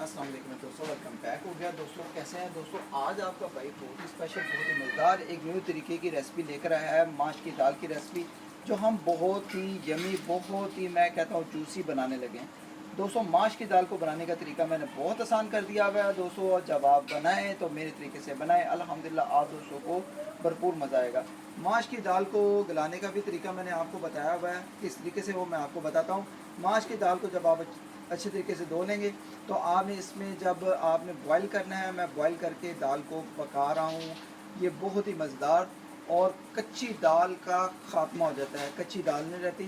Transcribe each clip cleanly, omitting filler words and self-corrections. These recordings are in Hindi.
अस्सलाम वालेकुम दोस्तों, वेलकम बैक हो गया। दोस्तों कैसे हैं दोस्तों? आज आपका भाई बहुत ही स्पेशल, बहुत ही मज़ेदार एक न्यू तरीके की रेसिपी लेकर आया है। माश की दाल की रेसिपी जो हम बहुत ही यमी, बहुत ही मैं कहता हूँ जूसी बनाने लगे हैं। दोस्तों माश की दाल को बनाने का तरीका मैंने बहुत आसान कर दिया हुआ है दोस्तों, और जब आप बनाएं तो मेरे तरीके से बनाएं, अल्हम्दुलिल्लाह आप दोस्तों को भरपूर मज़ा आएगा। माश की दाल को गलाने का भी तरीका मैंने आपको बताया हुआ है, किस तरीके से वो मैं आपको बताता हूँ। माश की दाल को जब आप अच्छे तरीके से धो लेंगे तो आपने इसमें जब आपने बॉईल करना है, मैं बॉईल करके दाल को पका रहा हूँ। ये बहुत ही मज़ेदार और कच्ची दाल का ख़ात्मा हो जाता है, कच्ची दाल नहीं रहती,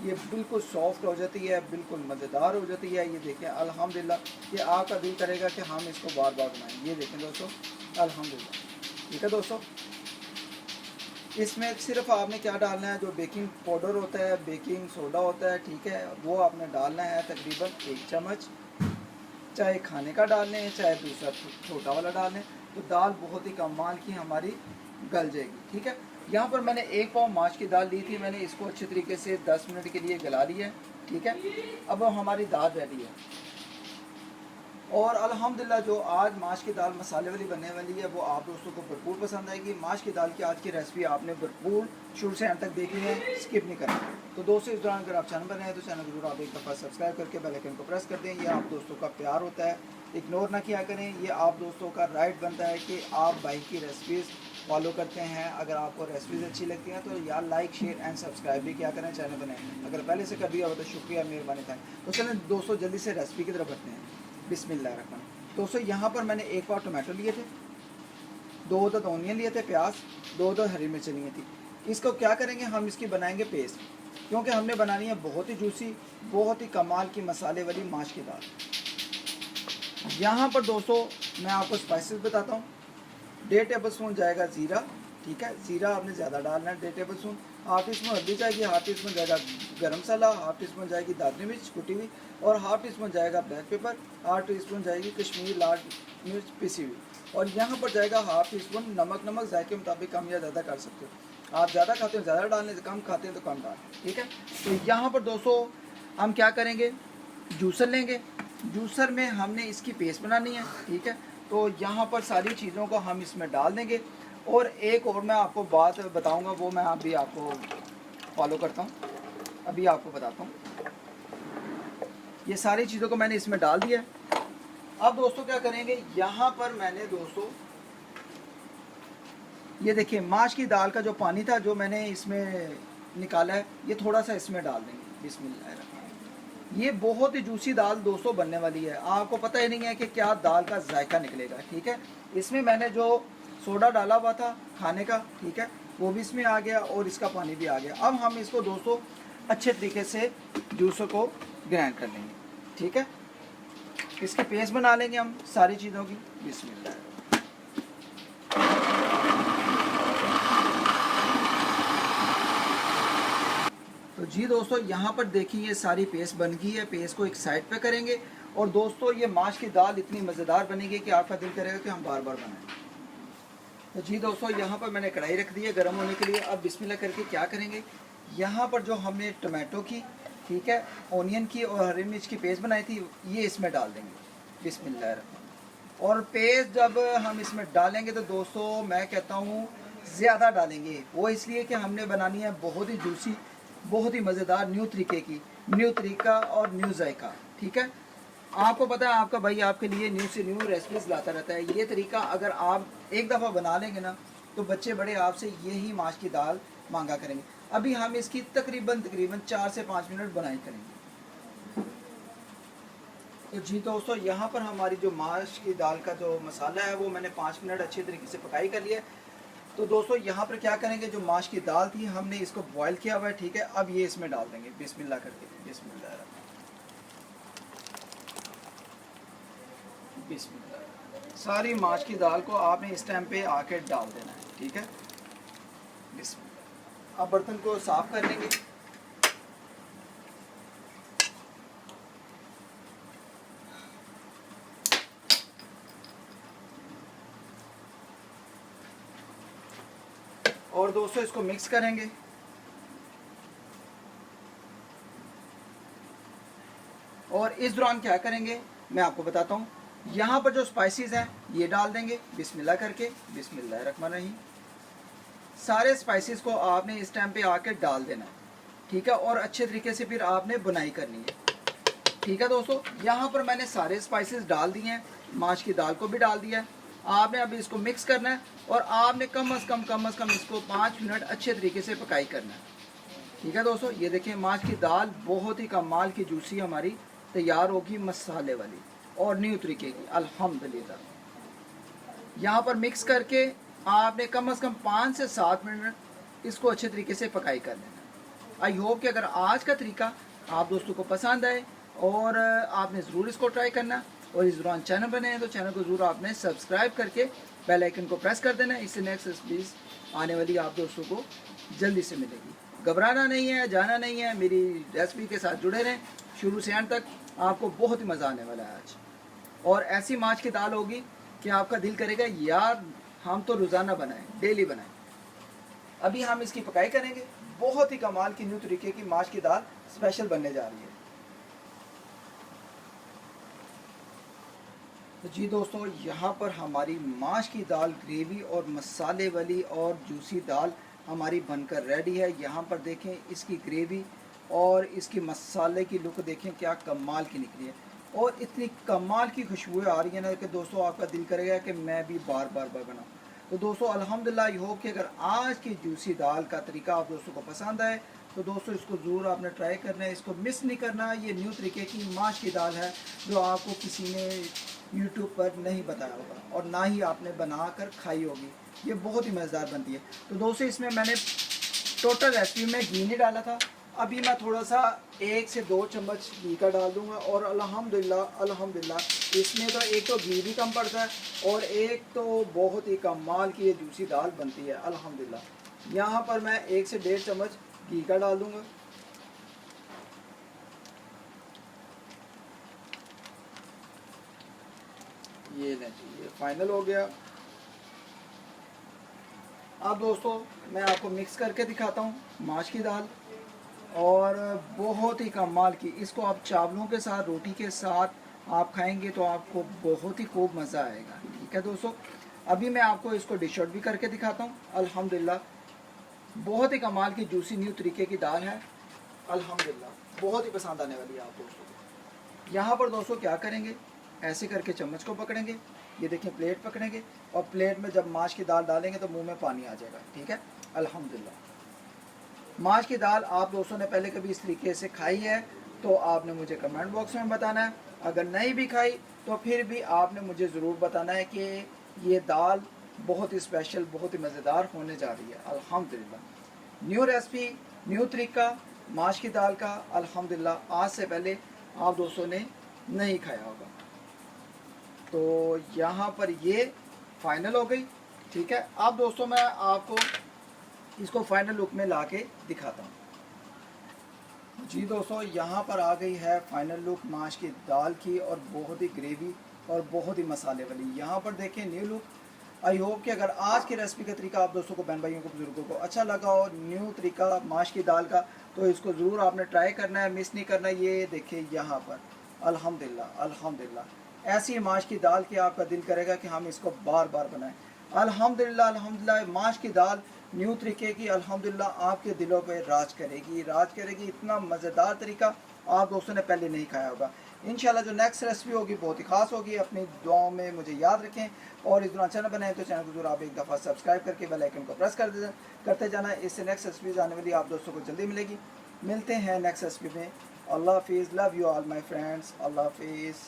ये बिल्कुल सॉफ्ट हो जाती है, बिल्कुल मज़ेदार हो जाती है। ये देखें अल्हम्दुलिल्लाह, ये आपका दिल करेगा कि हम इसको बार बार बनाएं। ये देखें दोस्तों अल्हम्दुलिल्लाह। ठीक है दोस्तों, इसमें सिर्फ आपने क्या डालना है, जो बेकिंग पाउडर होता है, बेकिंग सोडा होता है, ठीक है, वो आपने डालना है तकरीबन 1 चम्मच। चाहे खाने का डाल लें, चाहे दूसरा छोटा वाला डाल लें, तो दाल बहुत ही कमाल की हमारी गल जाएगी। ठीक है, यहाँ पर मैंने 1 पाव माश की दाल ली थी, मैंने इसको अच्छे तरीके से 10 मिनट के लिए गला लिया है। ठीक है, अब हमारी दाल रेडी है। और अल्हम्दुलिल्लाह जो आज माश की दाल मसाले वाली बनने वाली है वो आप दोस्तों को भरपूर पसंद आएगी। माश की दाल की आज की रेसिपी आपने भरपूर शुरू से अंत तक देखनी है, स्किप नहीं करना। तो दोस्तों इस दौरान अगर आप चैनल पर नए हैं तो चैनल जरूर आप एक दफ़ा सब्सक्राइब करके बेल आइकन को प्रेस कर दें। ये आप दोस्तों का प्यार होता है, इग्नोर ना किया करें। ये आप दोस्तों का राइट बनता है कि आप भाई की रेसिपीज़ फॉलो करते हैं। अगर आपको रेसिपीज़ अच्छी लगती हैं तो यार लाइक शेयर एंड सब्सक्राइब भी किया करें चैनल बनाए। अगर पहले से कर दिया हो तो शुक्रिया, मेहरबानी था। तो चलें दोस्तों जल्दी से रेसिपी की तरफ बढ़ते हैं। बिस्मिल्लाहिर्रहमानिर्रहीम। दोस्तों यहाँ पर मैंने 1 पाव टमाटो लिए थे, 2 अदद ऑनियन लिए थे, प्याज, 2 अदद हरी मिर्च लिए थी। इसको क्या करेंगे, हम इसकी बनाएंगे पेस्ट, क्योंकि हमने बनानी है बहुत ही जूसी, बहुत ही कमाल की मसाले वाली माश की दाल। यहाँ पर दोस्तों मैं आपको स्पाइसेस बताता हूँ। 1.5 टेबल स्पून जाएगा ज़ीरा। ठीक है, ज़ीरा आपने ज़्यादा डालना है, 1.5 table spoon. Half tea spoon हल्दी जाएगी, हाफ टी स्पून जाएगा गरम मसाला, हाफ टी स्पून जाएगी दादरी मिर्च कुटी हुई, और हाफ टी स्पून जाएगा black pepper, half tea spoon जाएगी कश्मीरी लाल मिर्च पिसी हुई, और यहाँ पर जाएगा हाफ टी स्पून नमक। नमक जायके के मुताबिक कम या ज़्यादा कर सकते हो, आप ज़्यादा खाते हो ज़्यादा डालने से, कम खाते हैं तो कम डालें। ठीक है, तो यहाँ पर दोस्तों हम क्या करेंगे, जूसर लेंगे। जूसर में हमने इसकी पेस्ट बनानी है। ठीक है, तो यहाँ पर सारी चीज़ों को हम इसमें डाल देंगे। और एक और मैं आपको बात बताऊंगा, वो मैं अभी आपको फॉलो करता हूँ, अभी आपको बताता हूँ। ये सारी चीज़ों को मैंने इसमें डाल दिया। अब दोस्तों क्या करेंगे, यहाँ पर मैंने दोस्तों ये देखिए माश की दाल का जो पानी था जो मैंने इसमें निकाला है, ये थोड़ा सा इसमें डाल देंगे। बिस्मिल्लाह। ये बहुत ही जूसी दाल दोस्तों बनने वाली है, आपको पता ही नहीं है कि क्या दाल का जायका निकलेगा। ठीक है, इसमें मैंने जो सोडा डाला हुआ था खाने का, ठीक है, वो भी इसमें आ गया और इसका पानी भी आ गया। अब हम इसको दोस्तों अच्छे तरीके से जूसर को ग्राइंड कर लेंगे। ठीक है, इसकी पेस्ट बना लेंगे हम सारी चीज़ों की। बिस्मिल्लाह। तो जी दोस्तों यहाँ पर देखिए ये सारी पेस्ट बन गई है, पेस्ट को एक साइड पे करेंगे। और दोस्तों ये माश की दाल इतनी मज़ेदार बनेगी कि आपका दिल करेगा कि हम बार बार बनाएं। तो जी दोस्तों यहाँ पर मैंने कढ़ाई रख दी है गर्म होने के लिए। अब बिस्मिल्लाह करके क्या करेंगे, यहाँ पर जो हमने टमाटो की, ठीक है, ऑनियन की और हरी मिर्च की पेस्ट बनाई थी, ये इसमें डाल देंगे। बिस्मिल्लाह। और पेस्ट जब हम इसमें डालेंगे तो दोस्तों मैं कहता हूँ ज़्यादा डालेंगे, वो इसलिए कि हमने बनानी है बहुत ही जूसी, बहुत ही मज़ेदार न्यू तरीके की, न्यू तरीका और न्यू जायका। ठीक है, आपको पता है आपका भाई आपके लिए न्यू से न्यू रेसिपीज लाता रहता है। ये तरीका अगर आप एक दफ़ा बना लेंगे ना तो बच्चे बड़े आपसे यही माश की दाल मांगा करेंगे। अभी हम इसकी तकरीबन 4 से 5 मिनट बनाई करेंगे। तो जी दोस्तों यहाँ पर हमारी जो माश की दाल का जो मसाला है वो मैंने 5 मिनट अच्छी तरीके से पकाई कर लिया। तो दोस्तों यहाँ पर क्या करेंगे, जो माश की दाल थी हमने इसको बॉईल किया हुआ है। ठीक है, अब ये इसमें डाल देंगे बिस्मिल्लाह करके। बिस्मिल्लाह बिस्मिल्लाह। सारी माश की दाल को आपने इस टाइम पे आके डाल देना है। ठीक है, बिस्मिल्लाह। अब बर्तन को साफ कर लेंगे। और दोस्तों इसको मिक्स करेंगे। और इस दौरान क्या करेंगे मैं आपको बताता हूँ, यहाँ पर जो स्पाइसेस हैं ये डाल देंगे बिस्मिल्लाह करके, बिस्मिल्लाहिर्रहमानिर्रहीम। सारे स्पाइसेस को आपने इस टाइम पे आके डाल देना है, ठीक है, और अच्छे तरीके से फिर आपने बुनाई करनी है, ठीक है दोस्तों। यहाँ पर मैंने सारे स्पाइसेस डाल दिए हैं, माश की दाल को भी डाल दिया है। आपने अभी इसको मिक्स करना है और आपने कम अज़ कम इसको 5 मिनट अच्छे तरीके से पकाई करना है, ठीक है दोस्तों। ये देखें माश की दाल बहुत ही कमाल की जूसी हमारी तैयार होगी, मसाले वाली और न्यू तरीके की, अल्हम्दुलिल्लाह। यहाँ पर मिक्स करके आपने कम अज़ कम 5 से 7 मिनट इसको अच्छे तरीके से पकाई कर लेना। आई होप कि अगर आज का तरीका आप दोस्तों को पसंद आए और आपने ज़रूर इसको ट्राई करना, और इस दौरान चैनल बने हैं तो चैनल को ज़रूर आपने सब्सक्राइब करके बेल आइकन को प्रेस कर देना, इससे नेक्स्ट रेसिपीज़ आने वाली आप दोस्तों को जल्दी से मिलेगी। घबराना नहीं है, जाना नहीं है, मेरी रेसिपी के साथ जुड़े रहें शुरू से एंड तक, आपको बहुत ही मज़ा आने वाला है आज। और ऐसी माछ की दाल होगी कि आपका दिल करेगा यार हम तो रोज़ाना बनाएं, डेली बनाएं। अभी हम इसकी पकाई करेंगे, बहुत ही कमाल की न्यू तरीके की माछ की दाल स्पेशल बनने जा रही है। तो जी दोस्तों, यहाँ पर हमारी माश की दाल ग्रेवी और मसाले वाली और जूसी दाल हमारी बनकर रेडी है। यहाँ पर देखें इसकी ग्रेवी और इसकी मसाले की लुक देखें क्या कमाल की निकली है, और इतनी कमाल की खुशबू आ रही है ना कि दोस्तों आपका दिल करेगा कि मैं भी बार बार बनाऊँ। तो दोस्तों अल्हम्दुलिल्लाह, आई होप कि अगर आज की जूसी दाल का तरीका आप दोस्तों को पसंद आए तो दोस्तों इसको ज़रूर आपने ट्राई करना है, इसको मिस नहीं करना। ये न्यू तरीके की माश की दाल है जो आपको किसी ने यूट्यूब पर नहीं बताया होगा और ना ही आपने बना कर खाई होगी। ये बहुत ही मज़ेदार बनती है। तो दोस्तों इसमें मैंने टोटल रेसिपी में घी नहीं डाला था, अभी मैं थोड़ा सा 1 से 2 चम्मच घी का डाल दूंगा, और अल्हम्दुलिल्लाह इसमें तो एक तो घी भी कम पड़ता है और एक तो बहुत ही कमाल की ये जूसी दाल बनती है अल्हम्दुलिल्लाह। यहाँ पर मैं 1 से 1.5 चम्मच घी का डाल दूंगा। ये नहीं, ये फाइनल हो गया। अब दोस्तों मैं आपको मिक्स करके दिखाता हूँ माश की दाल, और बहुत ही कमाल की, इसको आप चावलों के साथ रोटी के साथ आप खाएंगे तो आपको बहुत ही खूब मज़ा आएगा, ठीक है दोस्तों। अभी मैं आपको इसको डिश आउट भी करके दिखाता हूँ। अल्हम्दुलिल्लाह बहुत ही कमाल की जूसी न्यू तरीके की दाल है, अल्हम्दुलिल्लाह बहुत ही पसंद आने वाली है आप दोस्तों को। यहाँ पर दोस्तों क्या करेंगे, ऐसे करके चम्मच को पकड़ेंगे, ये देखें प्लेट पकड़ेंगे, और प्लेट में जब माश की दाल डालेंगे तो मुंह में पानी आ जाएगा, ठीक है। अल्हम्दुलिल्लाह माश की दाल आप दोस्तों ने पहले कभी इस तरीके से खाई है तो आपने मुझे कमेंट बॉक्स में बताना है, अगर नहीं भी खाई तो फिर भी आपने मुझे ज़रूर बताना है कि ये दाल बहुत ही स्पेशल, बहुत ही मज़ेदार होने जा रही है। अल्हम्दुलिल्लाह न्यू रेसिपी, न्यू तरीका माश की दाल का, अल्हम्दुलिल्लाह आज से पहले आप दोस्तों ने नहीं खाया होगा। तो यहाँ पर ये फाइनल हो गई, ठीक है। अब दोस्तों मैं आपको इसको फाइनल लुक में ला के दिखाता हूँ। जी दोस्तों, यहाँ पर आ गई है फाइनल लुक माश की दाल की, और बहुत ही ग्रेवी और बहुत ही मसाले वाली। यहाँ पर देखें न्यू लुक। आई होप कि अगर आज की रेसिपी का तरीका आप दोस्तों को, बहन भाइयों को, बुजुर्गों को अच्छा लगा हो, न्यू तरीका माश की दाल का, तो इसको ज़रूर आपने ट्राई करना है, मिस नहीं करना। ये देखिए यहाँ पर अल्हम्दुलिल्लाह ऐसी माश की दाल की आपका दिल करेगा कि हम इसको बार बार बनाएं। अल्हम्दुलिल्लाह माश की दाल न्यू तरीके की अल्हम्दुलिल्लाह आपके दिलों पे राज करेगी। इतना मज़ेदार तरीका आप दोस्तों ने पहले नहीं खाया होगा। इंशाल्लाह जो नेक्स्ट रेसिपी होगी बहुत ही खास होगी। अपनी दुआओं में मुझे याद रखें, और इस दौरान चैनल बनाए तो चैनल को जरूर आप एक दफ़ा सब्सक्राइब करके बेल आइकन को प्रेस करते जाना। इससे नेक्स्ट रेसिपीज़ आने वाली आप दोस्तों को जल्दी मिलेगी। मिलते हैं नेक्स्ट रेसिपी में। अल्लाह हाफिज़, love you all my friends, अल्लाह हाफिज़।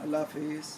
अल्लाह हाफिज़।